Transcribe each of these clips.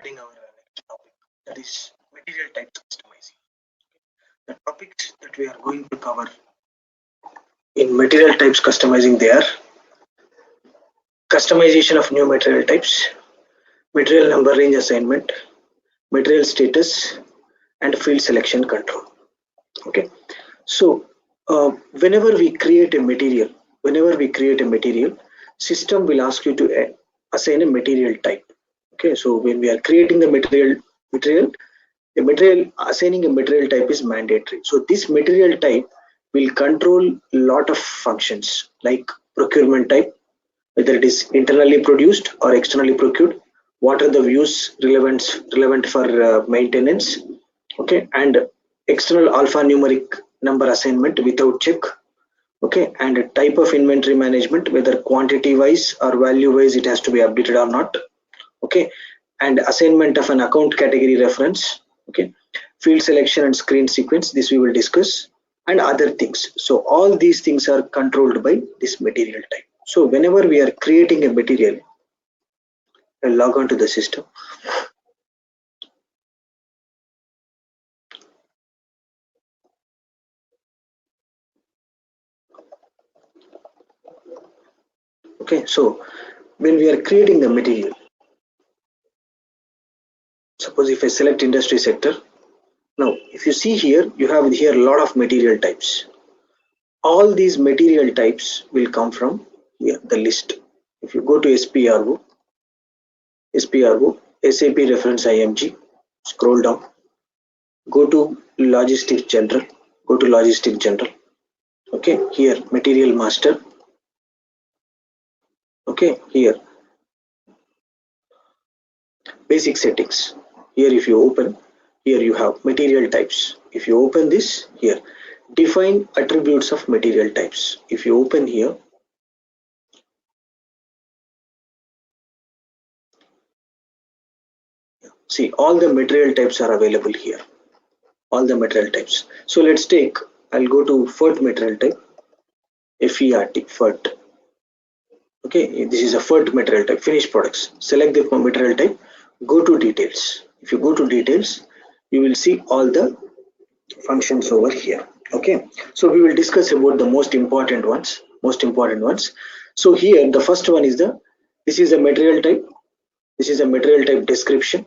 Our next topic, that is material types customizing. The topics that we are going to cover in material types customizing, they are customization of new material types, material number range assignment, material status, and field selection control. Okay, so whenever we create a material, system will ask you to assign a material type. Okay, so when we are creating the material assigning a material type is mandatory. So this material type will control a lot of functions like procurement type, whether it is internally produced or externally procured, what are the views relevant for maintenance, okay, and external alphanumeric number assignment without check, okay, and a type of inventory management, whether quantity wise or value wise it has to be updated or not, okay, and assignment of an account category reference, okay, field selection and screen sequence, this we will discuss, and other things. So all these things are controlled by this material type. So whenever we are creating a material, I'll log on to the system. Okay, so when we are creating the material, suppose if I select industry sector, now if you see here, you have here a lot of material types. All these material types will come from here, the list. If you go to SPRO, SAP reference IMG, scroll down, go to logistics general, okay, here material master, okay, here basic settings. Here if you open, here you have material types. If you open this, here define attributes of material types. If you open here, see all the material types are available here, all the material types. So let's take, I'll go to FERT material type, FERT. Okay, this is a FERT material type, finished products. Select the material type, go to details. If you go to details, you will see all the functions over here. Okay, so we will discuss about the most important ones. So here the first one is this is a material type, description,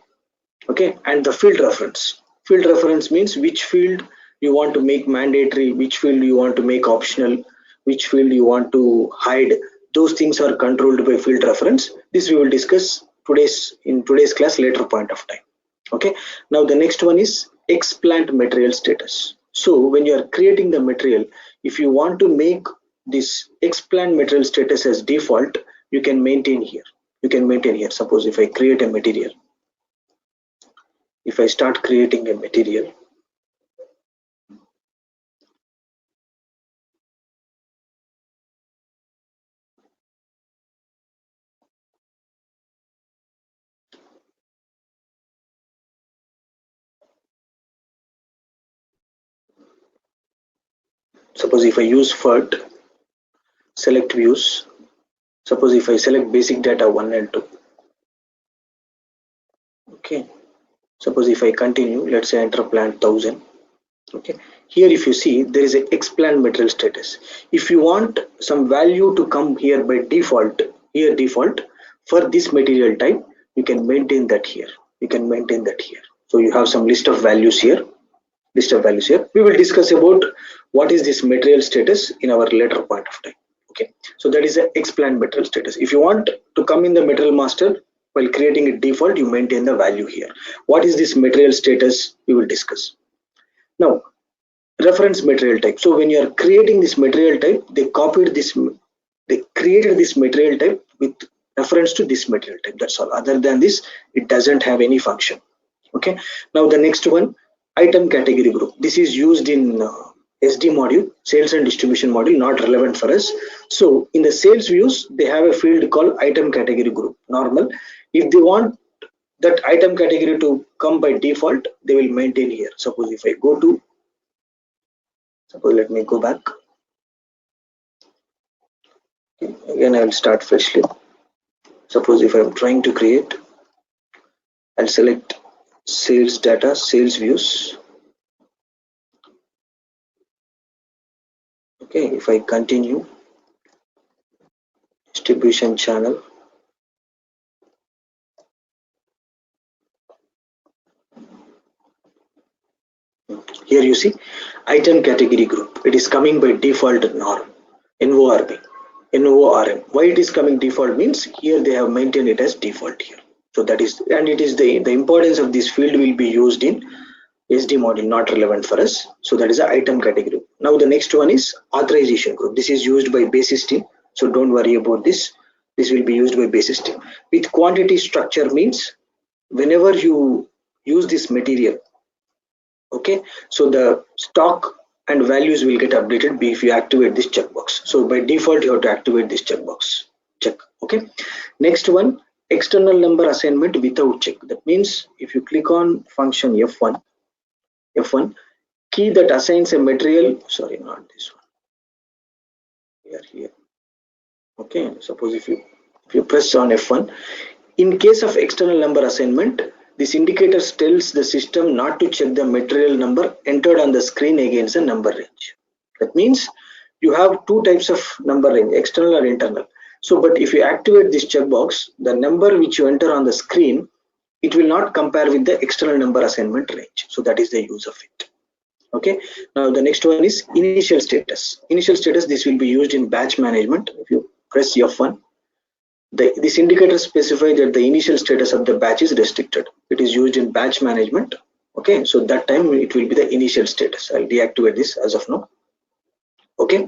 okay, and the field reference. Field reference means which field you want to make mandatory, which field you want to make optional, which field you want to hide. Those things are controlled by field reference. This we will discuss in today's class later point of time. Okay, now the next one is explant material status. So when you are creating the material, if you want to make this explant material status as default, you can maintain here. Suppose if I create a material, if I start creating a material, suppose if I use FERT, select views, suppose if I select basic data 1 and 2, okay, suppose if I continue, let's say enter plant 1000, okay, here if you see there is a explant material status. If you want some value to come here by default, for this material type, you can maintain that here, so you have some list of values here. We will discuss about what is this material status in our later point of time. Okay, so that is a explant material status. If you want to come in the material master while creating a default, you maintain the value here. What is this material status, we will discuss. Now reference material type. So when you are creating this material type, they created this material type with reference to this material type. That's all. Other than this, it doesn't have any function. Okay, now the next one, item category group. This is used in SD module, sales and distribution module, not relevant for us. So in the sales views, they have a field called item category group, normal. If they want that item category to come by default, they will maintain here. Suppose if I go to, let me go back. Okay, again I will start freshly. Suppose if I am trying to create I'll select sales data, sales views. Okay, if I continue, distribution channel, here you see item category group. It is coming by default norm, NORB, NORM. Why it is coming default means here they have maintained it as default here. So that is, and it is the importance of this field will be used in SD module, not relevant for us. So that is the item category. Now the next one is authorization group. This is used by basis team. So don't worry about this. This will be used by basis team. With quantity structure means whenever you use this material, okay, so the stock and values will get updated if you activate this checkbox. So by default you have to activate this checkbox. Check. Okay. Next one, external number assignment without check. That means if you click on function F1 key that assigns a material, sorry, not this one, we are here. Okay, suppose if you press on F1, in case of external number assignment, this indicator tells the system not to check the material number entered on the screen against the number range. That means you have two types of number range, external or internal. So but if you activate this checkbox, the number which you enter on the screen, it will not compare with the external number assignment range. So that is the use of it. Okay, now the next one is initial status. Initial status, this will be used in batch management. If you press F1, this indicator specifies that the initial status of the batch is restricted. It is used in batch management. Okay, so that time it will be the initial status. I'll deactivate this as of now. Okay,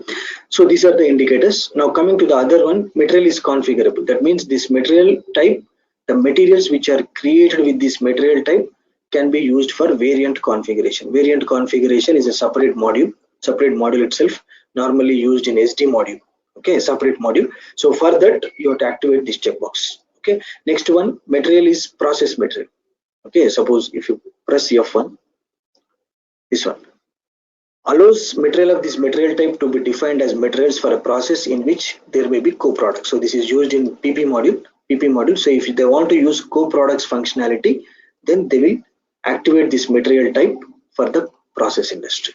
so these are the indicators. Now coming to the other one, material is configurable. That means this material type, the materials which are created with this material type can be used for variant configuration. Variant configuration is a separate module itself, normally used in SD module. Okay, separate module. So for that you have to activate this checkbox. Okay, next one, material is process material. Okay, suppose if you press F1, this one allows material of this material type to be defined as materials for a process in which there may be co-products. So this is used in PP module. So if they want to use co-products functionality, then they will activate this material type for the process industry.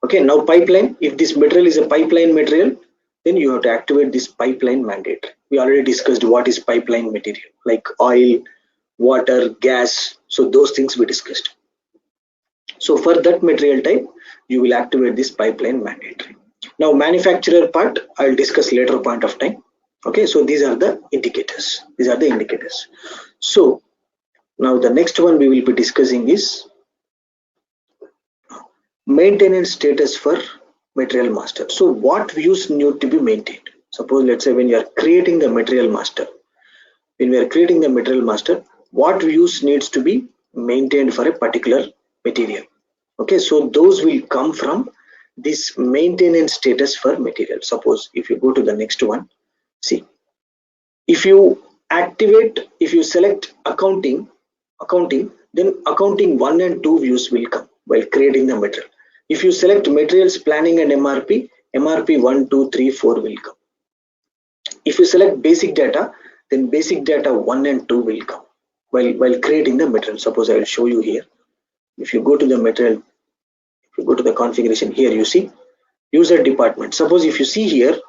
Okay, now pipeline, if this material is a pipeline material, then you have to activate this pipeline mandate. We already discussed what is pipeline material, like oil, water, gas. So those things we discussed. So for that material type, you will activate this pipeline mandatory. Now manufacturer part, I'll discuss later point of time. Okay, so these are the indicators. So now the next one we will be discussing is maintenance status for material master. So what views need to be maintained? Suppose let's say when you are creating the material master, what views needs to be maintained for a particular material? Okay, so those will come from this maintenance status for material. Suppose if you go to the next one, see, if you select accounting, then accounting 1 and 2 views will come while creating the material. If you select materials planning and MRP 1, 2, 3, 4 will come. If you select basic data, then basic data 1 and 2 will come while creating the material. Suppose I will show you here. If you go to the material, if you go to the configuration, here you see user department. Suppose if you see here,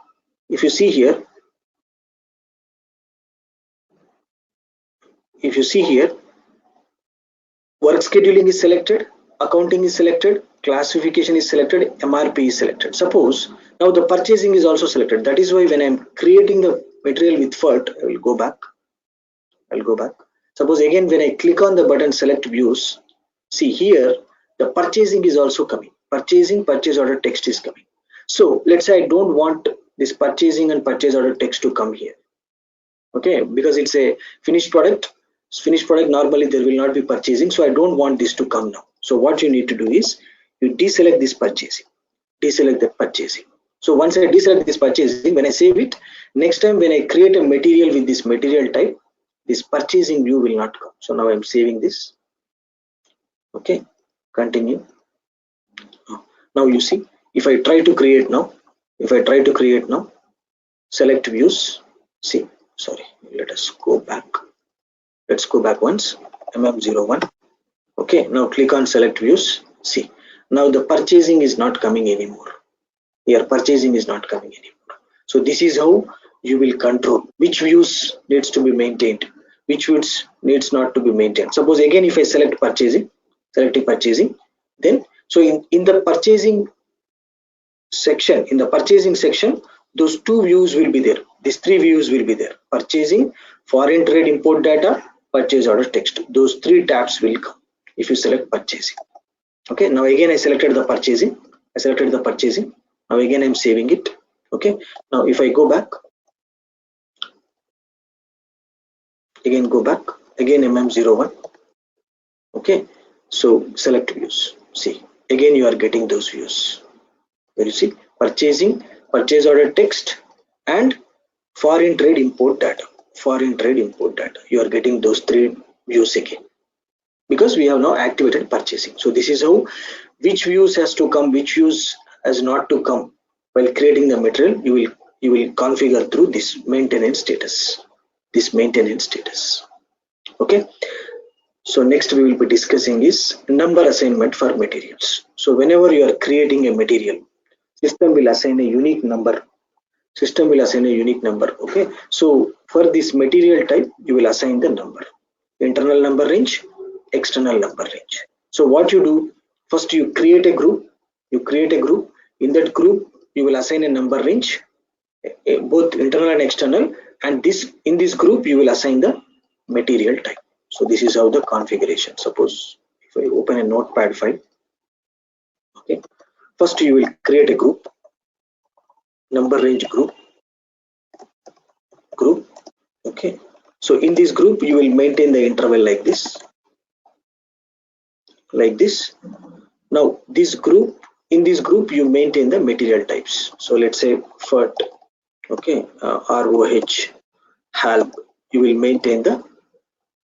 work scheduling is selected, accounting is selected, classification is selected, MRP is selected. Suppose now the purchasing is also selected. That is why when I'm creating the material with FERT, I'll go back. Suppose again when I click on the button select views, see here the purchasing is also coming. Purchase order text is coming. So let's say I don't want this purchasing and purchase order text to come here. Okay, because it's a finished product. Normally there will not be purchasing, so I don't want this to come now. So what you need to do is you deselect this purchasing, deselect the purchasing. So once I deselect this purchasing, when I save it, next time when I create a material with this material type, this purchasing view will not come. So now I'm saving this. Okay, continue. Now you see, if I try to create now, select views. See, sorry, let's go back once. mm01. Okay, now click on select views. See, now the purchasing is not coming anymore. Here purchasing is not coming anymore. So this is how you will control which views needs to be maintained, which views needs not to be maintained. Suppose again if I select purchasing, selecting purchasing, then so in the purchasing section, in the purchasing section, those two views will be there. These three views will be there. Purchasing, foreign trade import data, purchase order text. Those three tabs will come if you select purchasing. Okay, now again I selected the purchasing. I selected the purchasing. Now again I'm saving it. Okay, now if I go back, again go back, again mm01. Okay, so select views. See, again you are getting those views. Where you see purchasing, purchase order text, and foreign trade import data. Foreign trade import data. You are getting those three views again because we have now activated purchasing. So this is how which views has to come, which views has not to come while creating the material. You will configure through this maintenance status. This maintenance status. Okay. So next we will be discussing is number assignment for materials. So whenever you are creating a material, system will assign a unique number. System will assign a unique number. Okay, so for this material type you will assign the number, internal number range, external number range. So what you do, first you create a group. In that group you will assign a number range, both internal and external, and this in this group you will assign the material type. So this is how the configuration. Suppose if I open a notepad file, okay, first you will create a group, number range group. Okay, so in this group you will maintain the interval like this. Now this group, in this group you maintain the material types. So let's say FERT, okay, ROH, HALB. You will maintain the,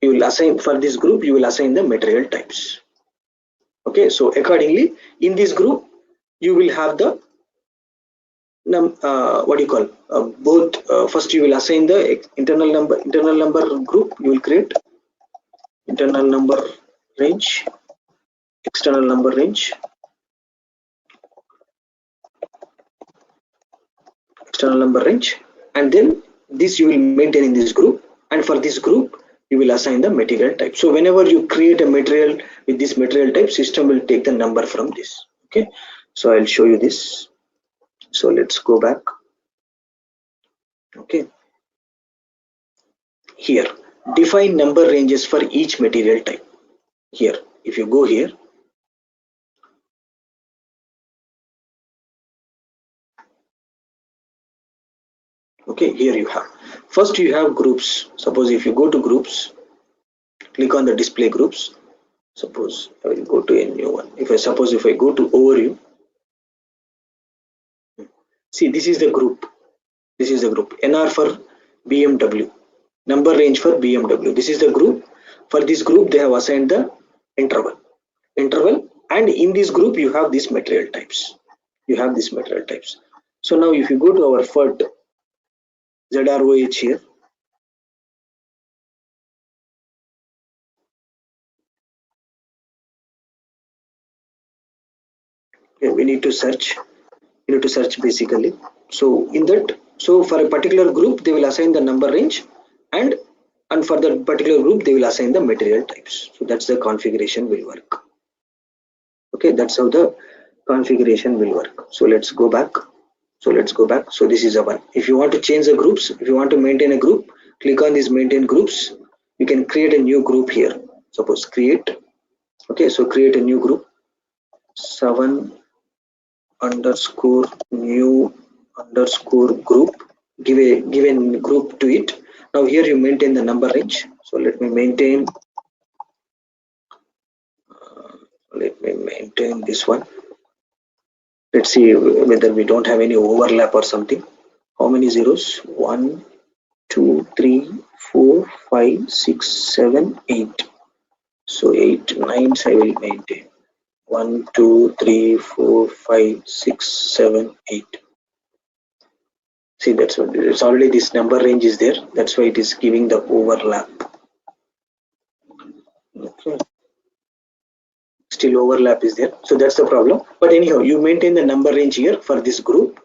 you will assign for this group, you will assign the material types. Okay, so accordingly in this group you will have the what do you call both. First you will assign the internal number group. You will create internal number range, external number range, and then this you will maintain in this group, and for this group you will assign the material type. So whenever you create a material with this material type, system will take the number from this. Okay, so I'll show you this. So let's go back. Okay, here define number ranges for each material type. Here if you go here, okay, here you have, first you have groups. Suppose if you go to groups, click on the display groups. Suppose I will go to a new one. If I go to overview, see this is the group. This is the group. NR for BMW, number range for BMW. This is the group. For this group they have assigned the interval, and in this group you have these material types. So now if you go to our FERT ZROH here, okay, we need to search basically. So in that, so for a particular group they will assign the number range, and for that particular group they will assign the material types. So that's the configuration will work. Okay, that's how the configuration will work. So let's go back. So this is a one. If you want to change the groups, if you want to maintain a group, click on these maintain groups. You can create a new group here. Suppose create. Okay, so create a new group, 7 underscore new underscore group. Give a group to it. Now here you maintain the number range. So let me maintain this one. Let's see whether we don't have any overlap or something. How many zeros? 1, 2, 3, 4, 5, 6, 7, 8. So 8 nines I will maintain. 1, 2, 3, 4, 5, 6, 7, 8. See, that's what it's already, this number range is there. That's why it is giving the overlap. Still overlap is there, so that's the problem. But anyhow, you maintain the number range here for this group,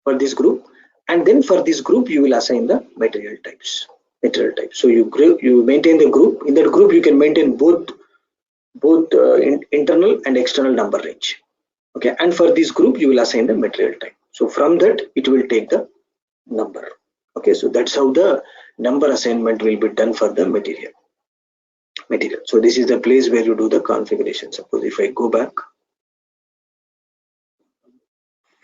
and then for this group you will assign the material types. So you maintain the group. In that group you can maintain both internal and external number range. Okay, and for this group you will assign the material type. So from that it will take the number. Okay, so that's how the number assignment will be done for the material. So this is the place where you do the configuration. Suppose if I go back,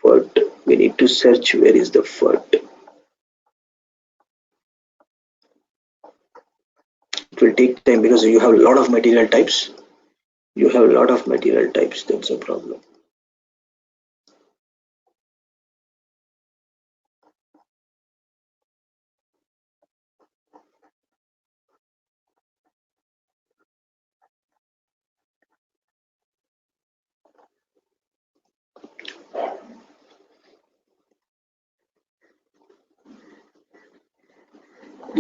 FERT, we need to search where is the FERT. It will take time because you have a lot of material types. That's a problem.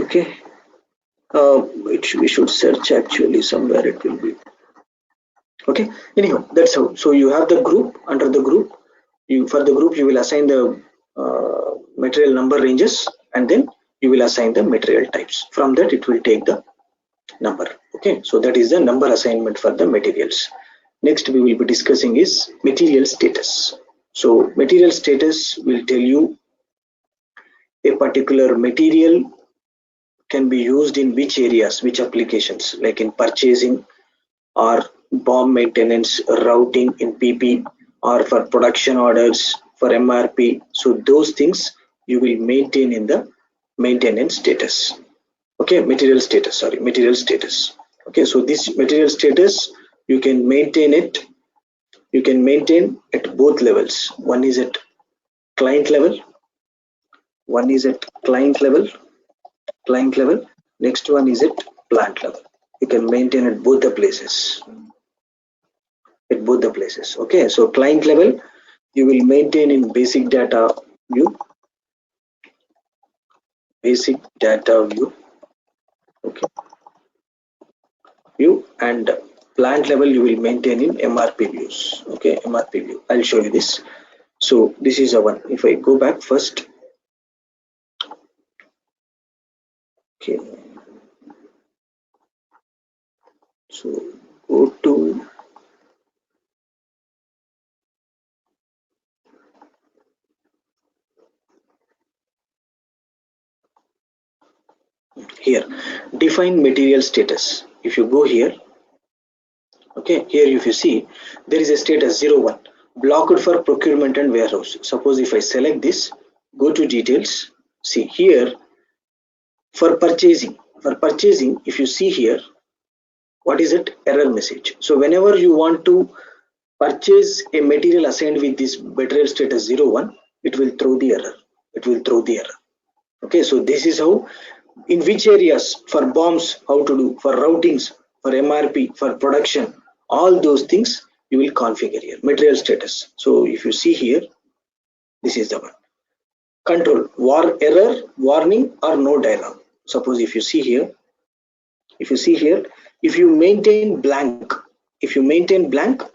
Okay, we should search actually somewhere it will be. Okay, anyhow, that's how. So you have the group. Under the group, for the group you will assign the material number ranges, and then you will assign the material types. From that it will take the number. Okay, so that is the number assignment for the materials. Next we will be discussing is material status. So material status will tell you a particular material can be used in which areas, which applications, like in purchasing or BOM maintenance, routing in PP, or for production orders for MRP. So those things you will maintain in the maintenance status. Okay, material status. Okay, so this material status you can maintain at both levels. One is at client level, next one is at plant level. You can maintain at both the places. Okay, so client level you will maintain in basic data view, okay, and plant level you will maintain in MRP views. Okay, MRP view, I'll show you this. So this is a one. If I go back first, okay, so go to here, define material status. If you go here, okay, here if you see there is a status 01 blocked for procurement and warehouse. Suppose if I select this, go to details, see here for purchasing, if you see here, what is it? Error message. So whenever you want to purchase a material assigned with this material status 01, it will throw the error. Okay, so this is how, in which areas, for bombs how to do, for routings, for MRP, for production, all those things you will configure here, material status. So if you see here, this is the one. Control, error, warning, or no dialog. Suppose if you see here, if you maintain blank,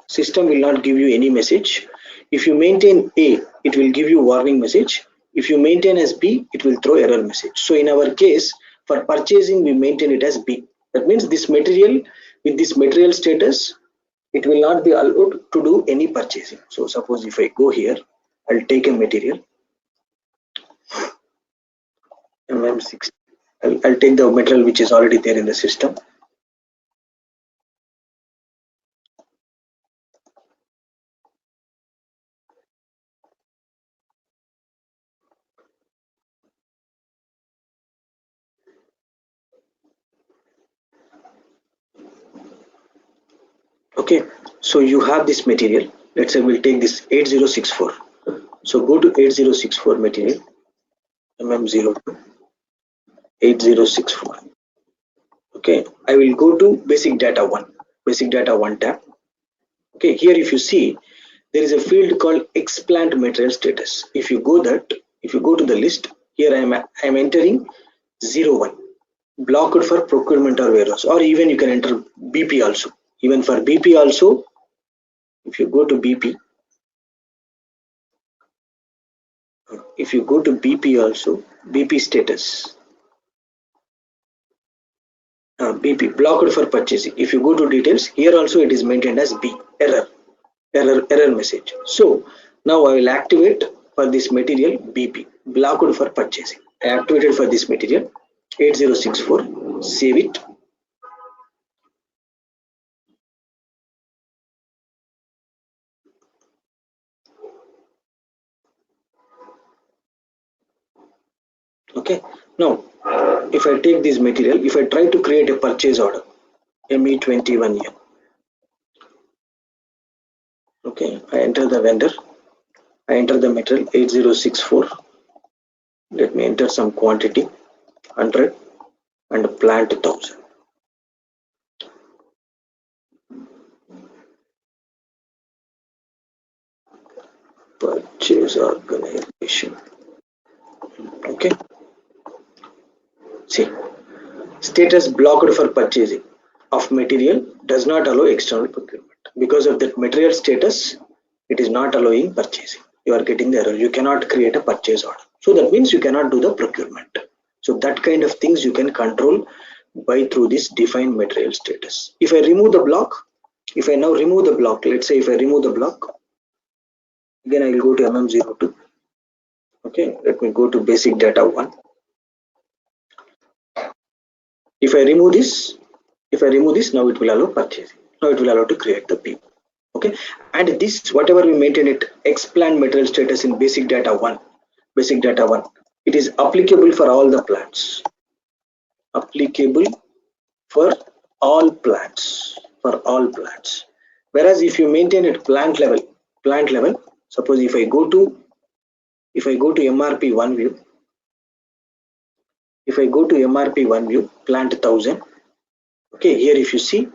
system will not give you any message. If you maintain A, it will give you warning message. If you maintain as B, it will throw error message. So in our case, for purchasing, we maintain it as B. That means this material, with this material status, it will not be allowed to do any purchasing. So suppose if I go here, I'll take a material, MM6. I'll take the material which is already there in the system. Okay, so you have this material. Let's say we'll take this 8064. So go to 8064 material, MM02, 8064. Okay, I will go to basic data 1 tab. Okay, here if you see, there is a field called explant material status. If you go to the list, here I am entering 01. blocked for procurement or warehouse, or even you can enter BP also. Even for BP also, if you go to BP, also, BP status, BP blocked for purchasing. If you go to details, here also it is maintained as B, error message. So now I will activate for this material BP, blocked for purchasing. I activated for this material 8064, save it. Okay, now if I take this material, if I try to create a purchase order, ME21 here, okay, I enter the vendor, I enter the material 8064, let me enter some quantity 100 and plant 1000. Purchase organization. Okay, see, status blocked for purchasing of material does not allow external procurement. Because of that material status, it is not allowing purchasing. You are getting the error. You cannot create a purchase order. So that means you cannot do the procurement. So that kind of things you can control by through this define material status. If I remove the block, if I now remove the block, let's say if I remove the block, again I will go to MM02. Okay, let me go to basic data 1. If I remove this, now it will allow purchasing. Now it will allow to create the P. Okay, and this whatever we maintain it X-plant material status in basic data 1, it is applicable for all the plants. Applicable for all plants. Whereas if you maintain it plant level, suppose if I go to MRP1 view, plant 1000. Okay, here if you see,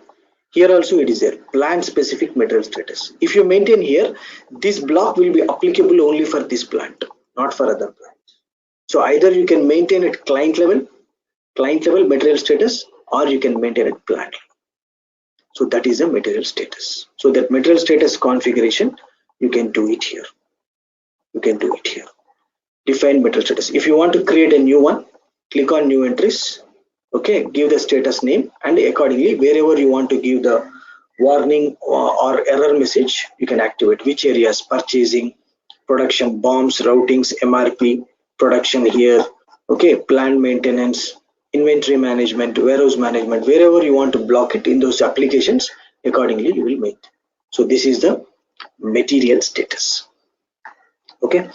here also it is there, plant specific material status. If you maintain here, this block will be applicable only for this plant, not for other plants. So either you can maintain it client level material status, or you can maintain it plant level. So that is a material status. So that material status configuration, you can do it here. Define material status. If you want to create a new one, click on new entries. Okay, give the status name, and accordingly wherever you want to give the warning or error message, you can activate which areas: purchasing, production, bombs, routings, MRP, production here. Okay, plant maintenance, inventory management, warehouse management, wherever you want to block it in those applications, accordingly you will make. So this is the material status. Okay,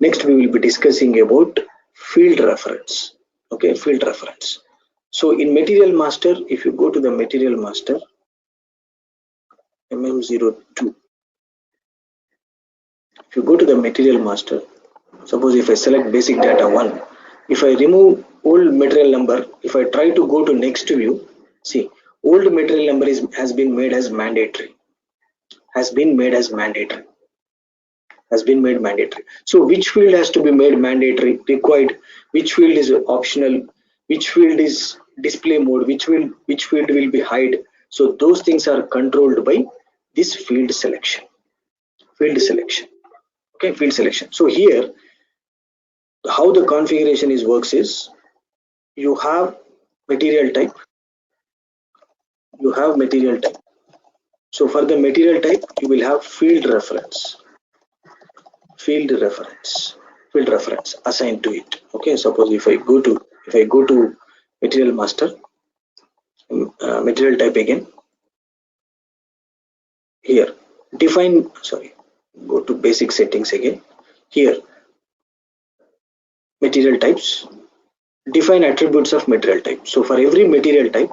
next we will be discussing about field reference. Okay, field reference. So in material master, if you go to the material master MM02, if you go to the material master, suppose if I select basic data 1, if I remove old material number, if I try to go to next view, see, old material number has been made as mandatory, so which field has to be made mandatory, required, which field is optional, which field is display mode, which field will be hide. So those things are controlled by this field selection. Okay, field selection. So here how the configuration is works is, you have material type, so for the material type you will have field reference assigned to it. Okay, suppose if I go to material master, material type again, here define, sorry, go to basic settings again, here material types, define attributes of material type. So for every material type,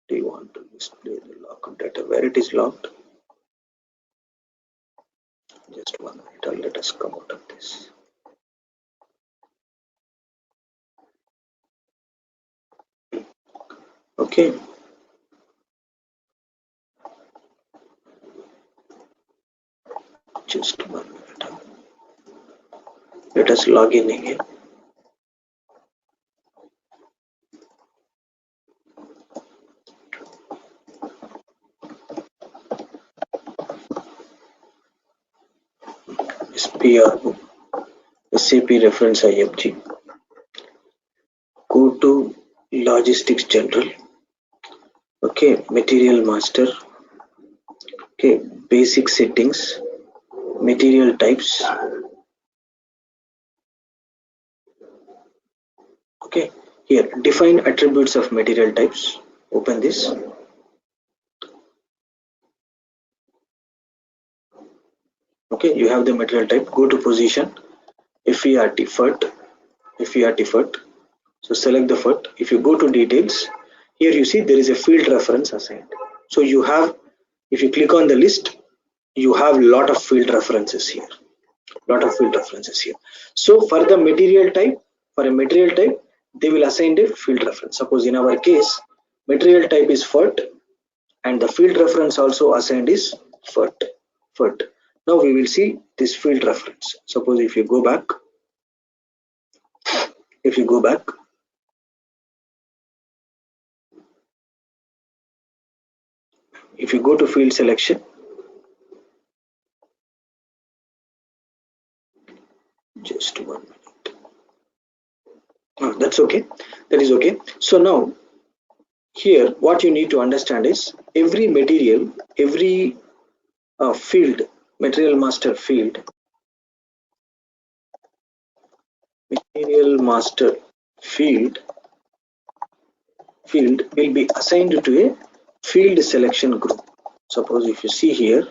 do you want to display the locked data where it is locked? Just 1 minute, or let us come out of this. Okay, just 1 minute. Let us log in again. SPRO, SAP reference IMG. Go to logistics general. Okay, material master. Okay, basic settings, material types. Okay, here define attributes of material types. Open this. Okay, you have the material type. Go to position, FERT, FERT, FERT, FERT. So select the FERT. If you go to details, here you see there is a field reference assigned. So you have, if you click on the list, you have a lot of field references here. So for the material type, for a material type, they will assign a field reference. Suppose in our case, material type is FERT and the field reference also assigned is FERT. FERT. Now we will see this field reference. Suppose if you go back, if you go back, if you go to field selection, just 1 minute. Oh, that's okay. That is okay. So now here what you need to understand is every material, every field, material master field, material master field will be assigned to a field selection group. Suppose if you see here,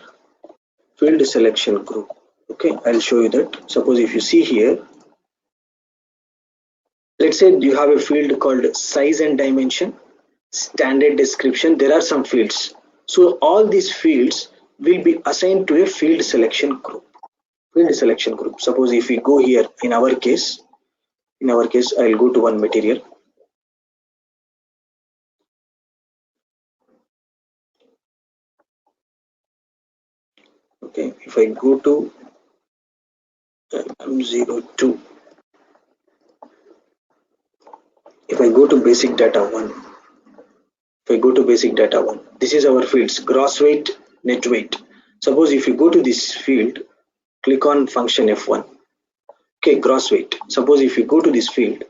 field selection group. Okay, I'll show you that. Suppose if you see here, let's say you have a field called size and dimension, standard description. There are some fields. So all these fields will be assigned to a field selection group. Field selection group. Suppose if we go here, in our case, I'll go to one material. Okay, if I go to M02, if I go to basic data 1, if I go to basic data 1, this is our fields, gross weight, net weight. Suppose if you go to this field, click on function F1. Okay, gross weight. Suppose if you go to this field,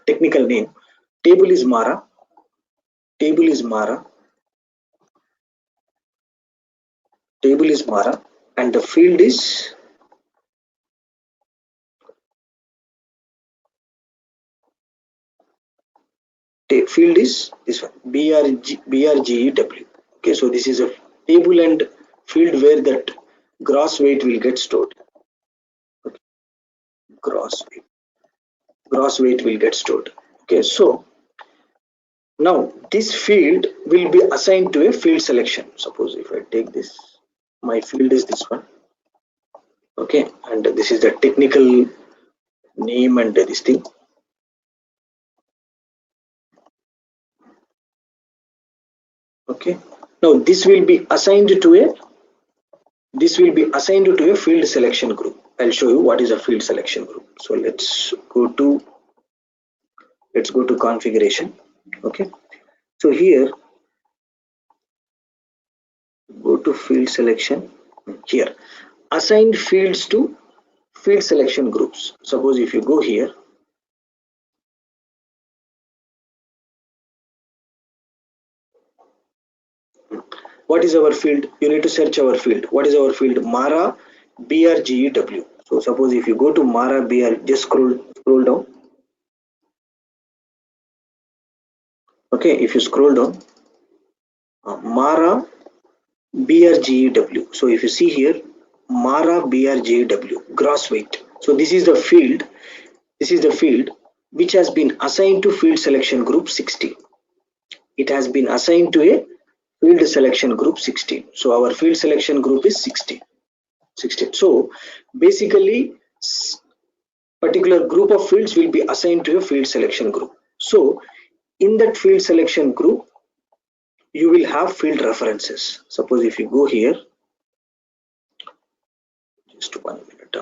technical name, table is Mara, table is Mara, table is Mara, and the field is this one, BRGEW. Okay, so this is a table and field where that gross weight will get stored. Okay. Gross weight will get stored. Okay, so now this field will be assigned to a field selection. Suppose if I take this, my field is this one. Okay, and this is the technical name and this thing. Okay, now this will be assigned to a field selection group. I'll show you what is a field selection group. So let's go to configuration. Okay, so here go to field selection. Here assign fields to field selection groups. Suppose if you go here, what is our field? You need to search our field. What is our field? Mara BRGEW. So suppose if you go to Mara BR, just scroll down. Okay, if you scroll down, Mara BRGEW. So if you see here, Mara BRGEW, gross weight. So this is the field. This is the field which has been assigned to field selection group 60. It has been assigned to a field selection group 16. So our field selection group is 16. So basically particular group of fields will be assigned to a field selection group. So in that field selection group you will have field references. Suppose if you go here, just 1 minute.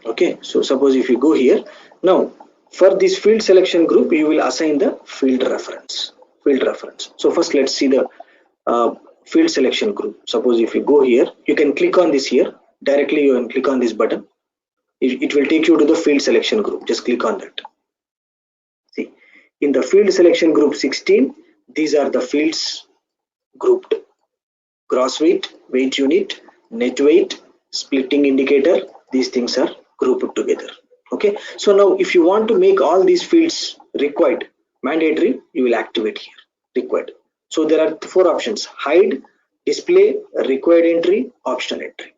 Okay, so suppose if you go here, now for this field selection group you will assign the field reference. So first let's see the field selection group. Suppose if you go here, you can click on this here directly. You can click on this button. It will take you to the field selection group. Just click on that. See, in the field selection group 16, these are the fields grouped: gross weight, weight unit, net weight, splitting indicator. These things are grouped together. Okay, so now if you want to make all these fields required, mandatory, you will activate here required. So there are four options: hide, display, required entry, optional entry.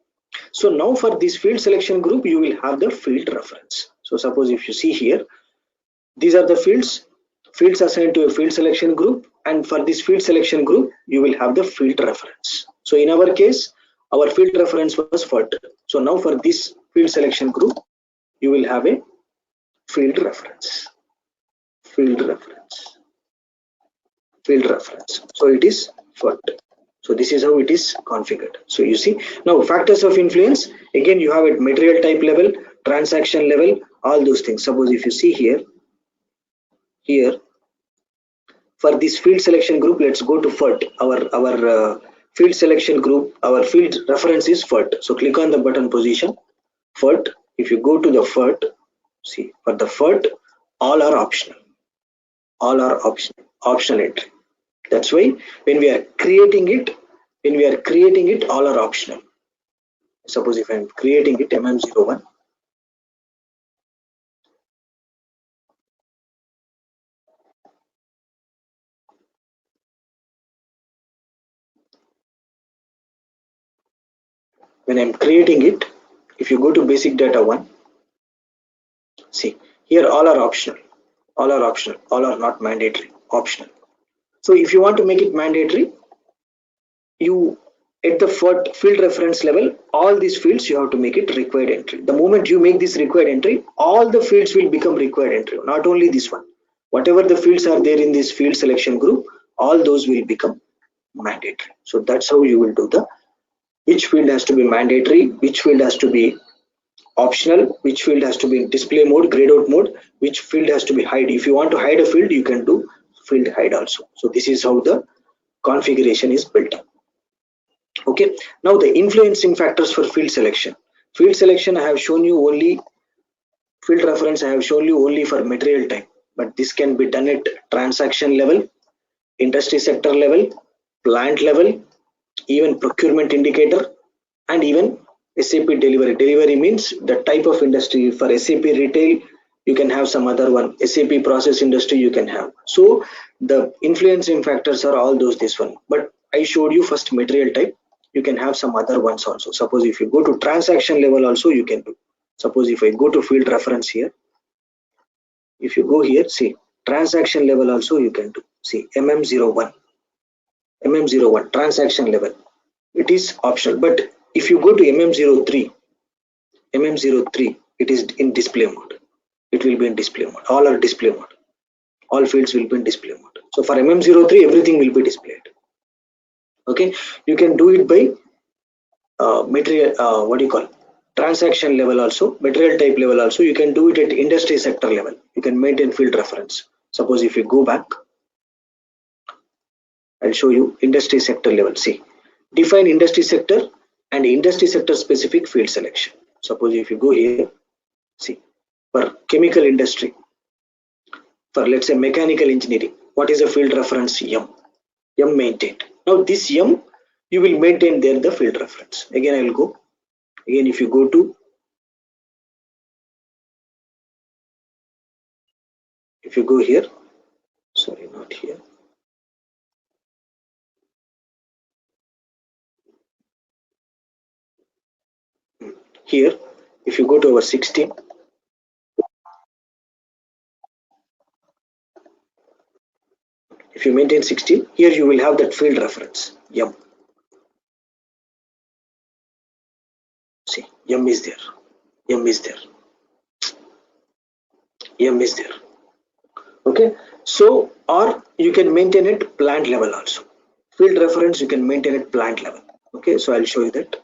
So now for this field selection group, you will have the field reference. So suppose if you see here, these are the fields assigned to a field selection group, and for this field selection group you will have the field reference. So in our case, our field reference was FERT. So now for this field selection group you will have a field reference. So it is FERT. So this is how it is configured. So you see, now factors of influence, again you have at material type level, transaction level, all those things. Suppose if you see here for this field selection group, let's go to FERT. Our field selection group, our field reference is FERT. So click on the button position FERT. If you go to the FERT, see, for the FERT, all are optional. Optional entry. That's why when we are creating it, all are optional. Suppose if I am creating it MM01, when I am creating it, if you go to basic data 1, see, here all are optional, all are not mandatory, optional. So if you want to make it mandatory, you at the field reference level, all these fields you have to make it required entry. The moment you make this required entry, all the fields will become required entry, not only this one. Whatever the fields are there in this field selection group, all those will become mandatory. So that's how you will do the which field has to be mandatory, which field has to be optional, which field has to be in display mode, grayed out mode, which field has to be hide. If you want to hide a field, you can do field hide also. So this is how the configuration is built up. Okay, now the influencing factors for field selection. Field selection I have shown you only, field reference I have shown you only for material type, but this can be done at transaction level, industry sector level, plant level, even procurement indicator, and even SAP delivery. Delivery means the type of industry. For SAP retail, you can have some other one. SAP process industry you can have. So the influencing factors are all those this one. But I showed you first material type. You can have some other ones also. Suppose if you go to transaction level also you can do. Suppose if I go to field reference here, if you go here, see, transaction level also you can do. See, MM01 transaction level, it is optional. But if you go to MM03, it is in display mode. It will be in display mode. All are display mode. All fields will be in display mode. So for MM03, everything will be displayed. Okay, you can do it by material, what do you call, transaction level also, material type level also. You can do it at industry sector level. You can maintain field reference. Suppose if you go back, I'll show you industry sector level. See, define industry sector and industry sector specific field selection. Suppose if you go here, see, for chemical industry, for let's say mechanical engineering, what is a field reference? M maintained. Now this M, you will maintain there the field reference. Again I will go, again if you go to, if you go here, sorry, not here, here if you go to our 16, if you maintain 16, here you will have that field reference M. See, M is there, M is there, M is there. Okay, so or you can maintain it plant level also. Field reference you can maintain it plant level. Okay, so I'll show you that.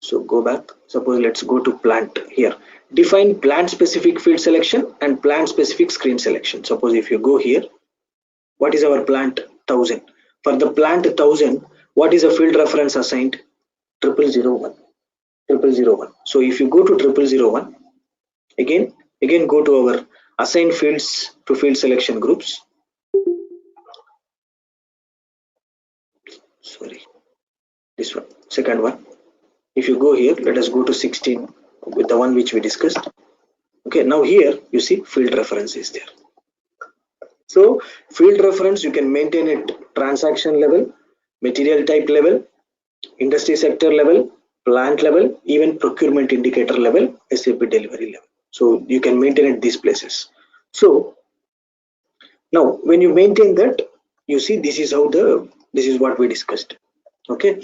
So go back. Suppose let's go to plant here. Define plant specific field selection and plant specific screen selection. Suppose if you go here, what is our plant? 1000. For the plant 1000, what is a field reference assigned? 0001. 0001. So if you go to 0001, again go to our assign fields to field selection groups. Sorry, this one, second one. If you go here, let us go to 16 with the one which we discussed. Okay, now here you see field reference is there. So field reference you can maintain at transaction level, material type level, industry sector level, plant level, even procurement indicator level, SAP delivery level. So you can maintain at these places. So now when you maintain that, you see this is what we discussed. Okay,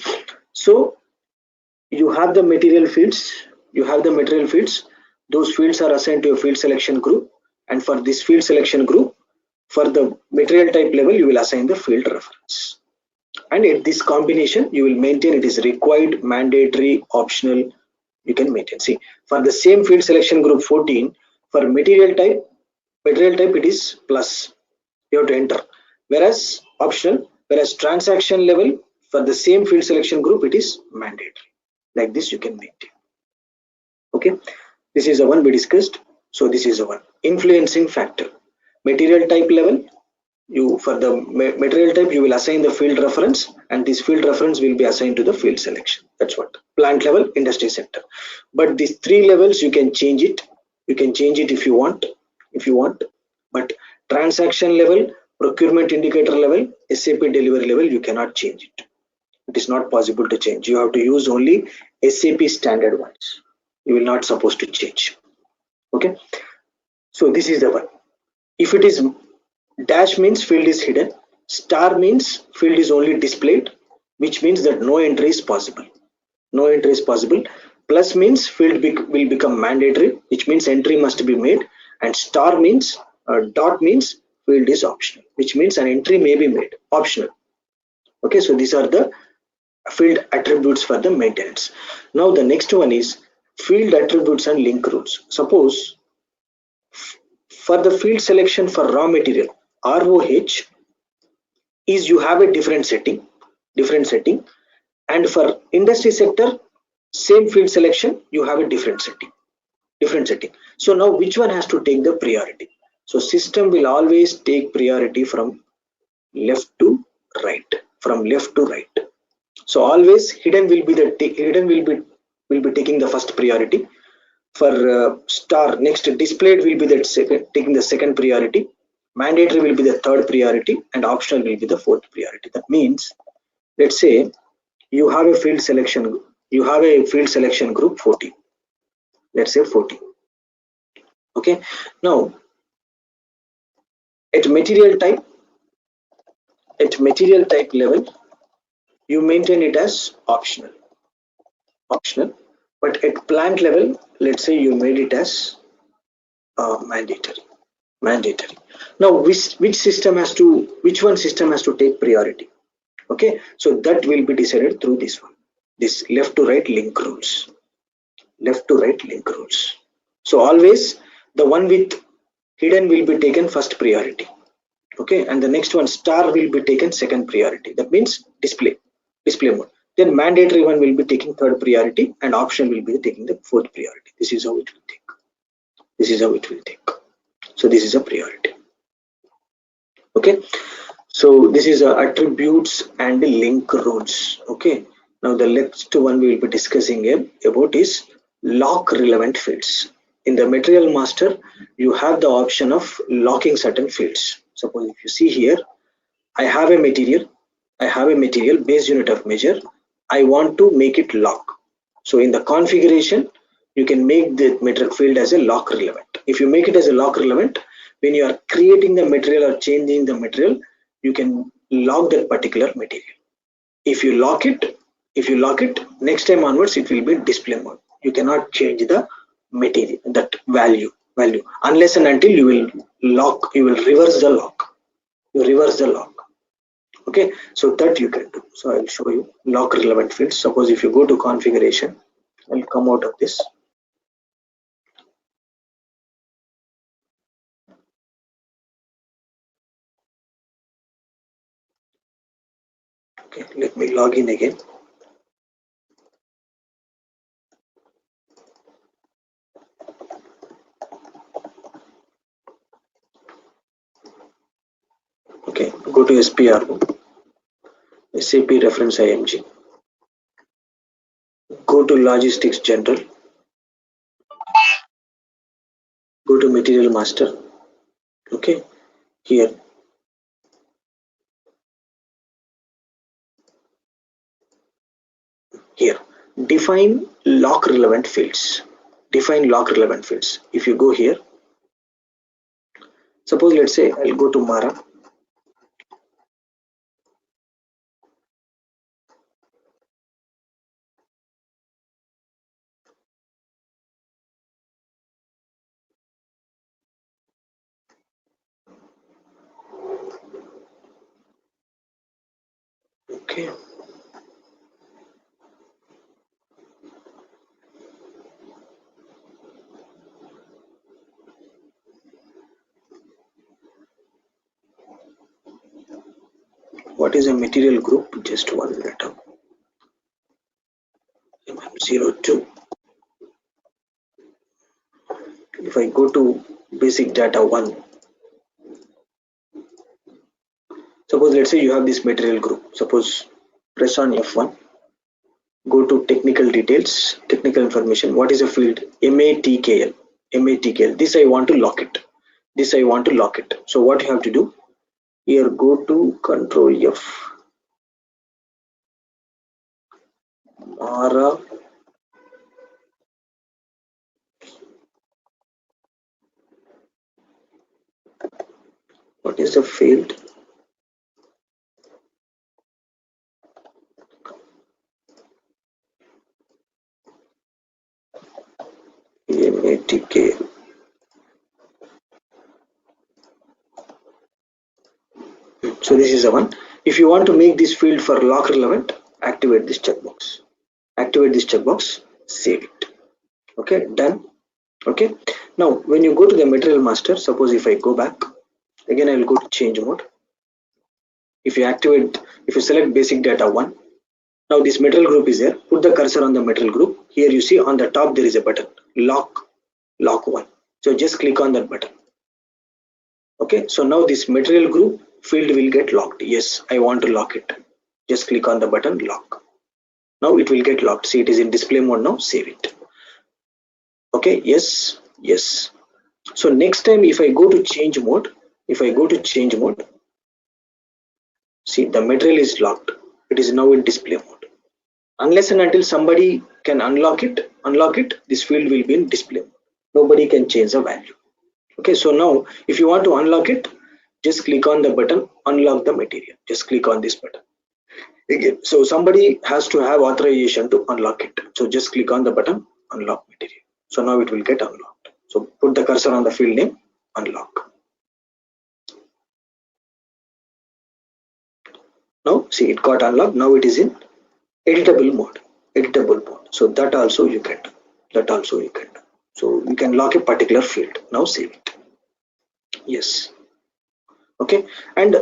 so you have the material fields, those fields are assigned to a field selection group, and for this field selection group, for the material type level, you will assign the field reference. And at this combination, you will maintain it is required, mandatory, optional, you can maintain. See, for the same field selection group 14, for material type it is plus, you have to enter. Whereas optional, whereas transaction level, for the same field selection group, it is mandatory. Like this, you can maintain. Okay, this is the one we discussed. So this is the one. Influencing factor. Material type level, you for the material type you will assign the field reference, and this field reference will be assigned to the field selection. That's what. Plant level, industry sector. But these three levels you can change it. You can change it if you want. But transaction level, procurement indicator level, SAP delivery level, you cannot change it. It is not possible to change. You have to use only SAP standard ones. You will not supposed to change. Okay. So this is the one. If it is dash means field is hidden, star means field is only displayed, which means that no entry is possible. No entry is possible. Plus means field will become mandatory, which means entry must be made, and star means dot means field is optional, which means an entry may be made optional. Okay, so these are the field attributes for the maintenance. Now the next one is field attributes and link rules. Suppose for the field selection for raw material ROH is you have a different setting, and for industry sector same field selection you have a different setting. So now which one has to take the priority? So system will always take priority from left to right. So always hidden will be taking the first priority. For star, next displayed will be taking the second priority, mandatory will be the third priority, and optional will be the fourth priority. That means, let's say you have a field selection group 40, let's say 40. Okay, now at material type level you maintain it as optional, but at plant level, let's say you made it as mandatory. Now which one system has to take priority? Okay, so that will be decided through this one, this left to right link rules. So always the one with hidden will be taken first priority. Okay, and the next one star will be taken second priority. That means display mode. Then mandatory one will be taking third priority, and option will be taking the fourth priority. This is how it will take. So this is a priority. Okay, so this is attributes and link rules. Okay, now the next one we will be discussing about is lock relevant fields. In the material master you have the option of locking certain fields. Suppose if you see here, I have a material base unit of measure, I want to make it lock. So in the configuration you can make the material field as a lock relevant. If you make it as a lock relevant, when you are creating the material or changing the material, you can lock that particular material. If you lock it, next time onwards it will be display mode. You cannot change the material, that value unless and until you will reverse the lock. Okay, so that you can do. So I will show you lock relevant fields. Suppose if you go to configuration, I'll come out of this. Okay, let me log in again. Okay, go to SPRO, SAP reference IMG. Go to Logistics General. Go to Material Master. Okay, here. Here, define lock relevant fields. Define lock relevant fields. If you go here, suppose let's say I'll go to Mara. Okay. What is a material group? Just 1 minute. MM02. If I go to basic data 1, suppose let's say you have this material group. Suppose press on F1, go to technical details, technical information. What is a field? MATKL. MATKL. This I want to lock it. This I want to lock it. So what you have to do? Here go to Control F. Mara. What is the field? MATKL. So this is the one. If you want to make this field for lock relevant, activate this checkbox. Activate this checkbox, save it. Okay, done. Okay. Now when you go to the material master, suppose if I go back, again I will go to change mode. If you select basic data 1, now this material group is there. Put the cursor on the material group. Here you see on the top there is a button, lock 1. So just click on that button. Okay, so now this material group field will get locked. Yes, I want to lock it. Just click on the button lock. Now it will get locked. See, it is in display mode now. Save it. Okay, yes. So next time if I go to change mode, see, the material is locked. It is now in display mode. Unless and until somebody can unlock it, this field will be in display mode. Nobody can change the value. Okay, so now if you want to unlock it, just click on the button unlock the material. Just click on this button again. So somebody has to have authorization to unlock it. So just click on the button unlock material. So now it will get unlocked. So put the cursor on the field name, unlock. Now see, it got unlocked. Now it is in editable mode. So that also you can do. So you can lock a particular field. Now save it. Yes. Okay, and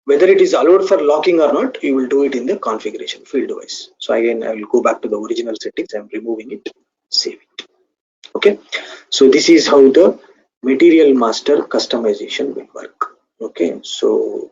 whether it is allowed for locking or not, you will do it in the configuration field wise. So again, I will go back to the original settings. I'm removing it, save it. Okay, so this is how the material master customization will work. Okay, so